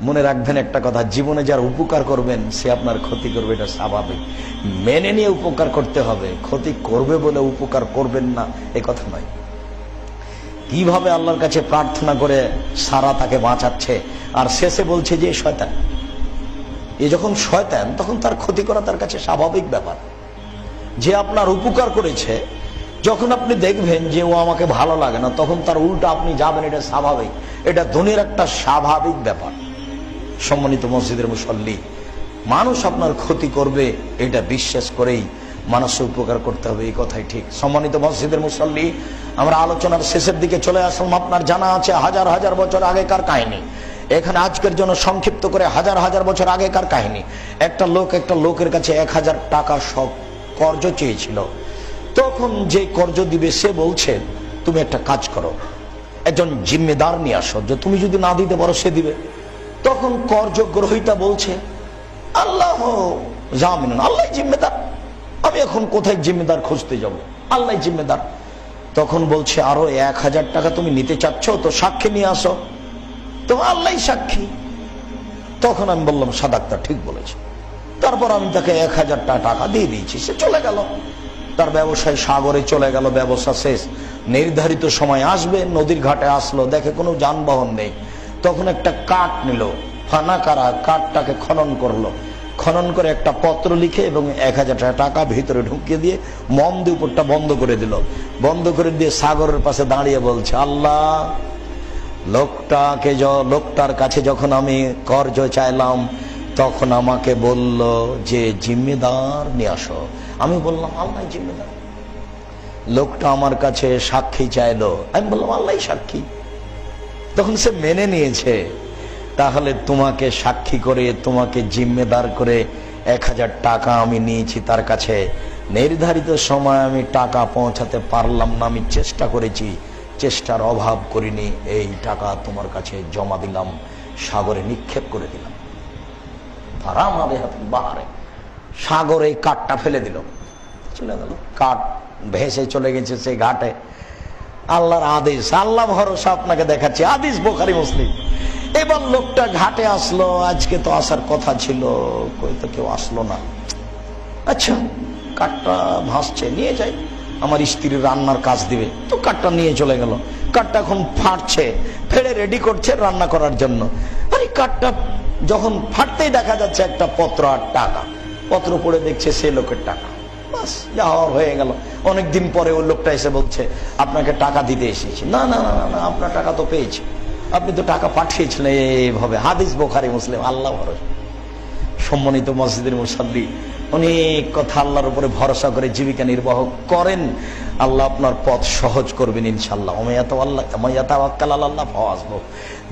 মনে রাখবেন একটা কথা, জীবনে যার উপকার করবেন সে আপনার ক্ষতি করবে, এটা স্বাভাবিক। মেনে নিয়ে উপকার করতে হবে, ক্ষতি করবে বলে উপকার করবেন না এ কথা নয়। কিভাবে আল্লাহর কাছে প্রার্থনা করে সারা তাকে বাঁচাচ্ছে, আর শেষে বলছে যে শয়তান। এ যখন শয়তান তখন তার ক্ষতি করা তার কাছে স্বাভাবিক ব্যাপার। যে আপনার উপকার করেছে, যখন আপনি দেখবেন যে ও আমাকে ভালো লাগে না, তখন তার উল্টা আপনি যাবেন, এটা স্বাভাবিক, এটা দুনিয়ার একটা স্বাভাবিক ব্যাপার। সম্মানিত মসজিদের মুসল্লি, মানুষ আপনার ক্ষতি করবে এটা বিশ্বাস করেই মানুষের উপকার করতে হবে, এই কথাই ঠিক। সম্মানিত মসজিদের মুসল্লি, আমরা আলোচনার শেষের দিকে চলে আসলাম। আপনার জানা আছে হাজার হাজার বছর আগেকার কাহিনী। এখানে আজকের জন্য সংক্ষিপ্ত করে হাজার হাজার বছর আগেকার কাহিনী। একটা লোক একটা লোকের কাছে 1000 টাকা কর্জ চেয়েছিল। তখন যে কর্জ দিবে সে বলছে, তুমি একটা কাজ করো, একজন জিম্মেদার নিয়ে আসো, যে তুমি যদি না দিতে পারো সে দিবে। তখন কর্জ গ্রহীতা বলছে, আল্লাহ জামিন, আল্লাহ জিম্মেদার, আমি এখন কোথায় জিম্মেদার খুঁজতে যাব, আল্লাহ জিম্মেদার। তখন বলছে, আরো 1000 টাকা তুমি নিতে চাচ্ছ তো সাক্ষী নিয়ে আসো, তো আল্লাহ সাক্ষী। তখন আমি বললাম, সাদাক্তা ঠিক বলেছে। তারপর আমি তাকে 1000 টাকা দিয়ে দিয়েছি, সে চলে গেল, তার ব্যবসায় সাগরে চলে গেল, ব্যবসা শেষ। নির্ধারিত সময় আসবে, নদীর ঘাটে আসলো, দেখে কোনো যানবাহন নেই। তখন একটা কাঠ নিল, ফানাকারা কাঠটাকে খনন করলো, খনন করে একটা পত্র লিখে এবং 1000 টাকা ভিতরে ঢুকিয়ে দিয়ে মম দিয়ে উপরটা বন্ধ করে দিল। বন্ধ করে দিয়ে সাগরের পাশে দাঁড়িয়ে বলছে, আল্লাহ, লোকটার কাছে যখন আমি কর্জ চাইলাম তখন আমাকে বলল যে জিম্মেদার নিয়ে আসো। আমি বললাম, আল্লাহ জিম্মেদার। লোকটা আমার কাছে সাক্ষী চাইলো, আমি বললাম, আল্লাহ সাক্ষী। তখন সে মেনে নিয়েছে। তাহলে তোমাকে সাক্ষী করে, তোমাকে জিম্মেদার করে 1000 টাকা আমি নিয়েছি তার কাছে। নির্ধারিত সময় আমি টাকা পৌঁছাতে পারলাম না, আমি চেষ্টা করেছি, চেষ্টার অভাব করিনি, এই টাকা তোমার কাছে জমা দিলাম, সাগরে নিক্ষেপ করে দিলাম। বাহারে, সাগরে কাঠটা ফেলে দিল, চলে গেল, কাঠ ভেসে চলে গেছে সেই ঘাটে। আল্লাহর আদেশ, আল্লাহ ভরসা আপনাকে দেখাচ্ছি, আদেশ বুখারী মুসলিম। এবার লোকটা ঘাটে আসলো, আজকে তো আসার কথা ছিল, কই তো কেউ আসলো না। আচ্ছা, কাঠটা ভাসছে, নিয়ে যাই, আমার স্ত্রীর রান্নার কাজ দিবে, তো কাঠটা নিয়ে চলে গেল। কাঠটা এখন ফাটছে, ফেড়ে রেডি করছে রান্না করার জন্য। আরে কাঠটা যখন ফাটতেই দেখা যাচ্ছে একটা পত্র আর টাকা। পত্র পড়ে দেখছে সে লোকের টাকা, বাস যা হওয়ার হয়ে গেল। অনেকদিন পরে ওই লোকটা এসে বলছে, আপনাকে টাকা দিতে এসেছি। না না না না, আপনার টাকা তো পেয়েছি, আপনি তো টাকা পাঠিয়েছিলেন এইভাবে। হাদিস বুখারী মুসলিম, আল্লাহ ভরসা। সম্মানিত মসজিদের মুসাল্লি, অনেক কথা আল্লাহর উপরে ভরসা করে জীবিকা নির্বাহ করেন, আল্লাহ আপনার পথ সহজ করবেন ইনশাআল্লাহ।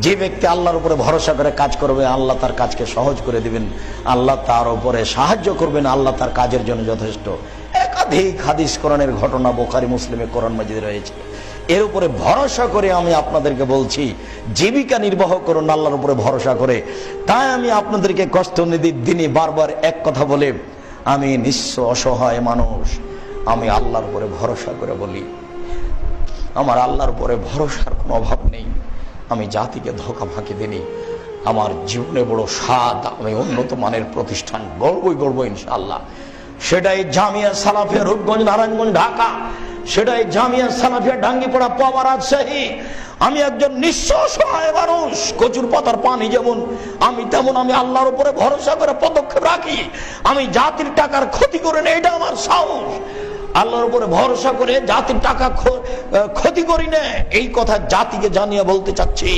যে ব্যক্তি আল্লাহর উপরে ভরসা করে কাজ করবে, আল্লাহ তার কাজকে সহজ করে দিবেন, আল্লাহ তার উপরে সাহায্য করবেন, আল্লাহ তার কাজের জন্য যথেষ্ট। একাধিক হাদিস কোরআনের ঘটনা বুখারী মুসলিমে কোরআন মাজিদে রয়েছে। এর উপরে ভরসা করে আমি আপনাদেরকে বলছি, জীবিকা নির্বাহ করুন আল্লাহর উপরে ভরসা করে। তাই আমি আপনাদেরকে কষ্ট দিনই বারবার এক কথা বলে, আমি নিঃস্ব অসহায় মানুষ, আমি আল্লাহর উপরে ভরসা করে বলি, আমার আল্লাহর উপরে ভরসার কোনো অভাব নেই। আমি জাতিকে ধোঁকা ফাঁকি দিনি। আমার জীবনে বড় স্বাদ, আমি উন্নত মানের প্রতিষ্ঠান গড়বই ইনশাআল্লাহ। সেটাই জামিয়া সালাফিয়া রূপগঞ্জ, নারায়ণগঞ্জ, ঢাকা। সেটাই জামিয়া সালাফিয়া ডাঙ্গিপাড়া, পাওয়া, রাজশাহী। আমি একজন নিঃস্ব অসহায় মানুষ, কচুর পাতার পানি যেমন আমি, তেমন আমি আল্লাহর উপরে ভরসা করে পদক্ষেপ রাখি। আমি জাতির টাকার ক্ষতি করে না, এটা আমার সাহস। আল্লাহর উপরে ভরসা করে জাতির টাকা ক্ষতি করি না, এই কথা জাতিকে জানিয়ে বলতে চাচ্ছি।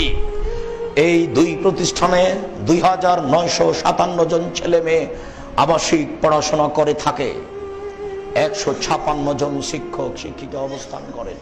এই 2 প্রতিষ্ঠানে 2957 জন ছেলে মেয়ে আবাসিক পড়াশোনা করে থাকে, 156 জন শিক্ষক শিক্ষিকা অবস্থান করেন।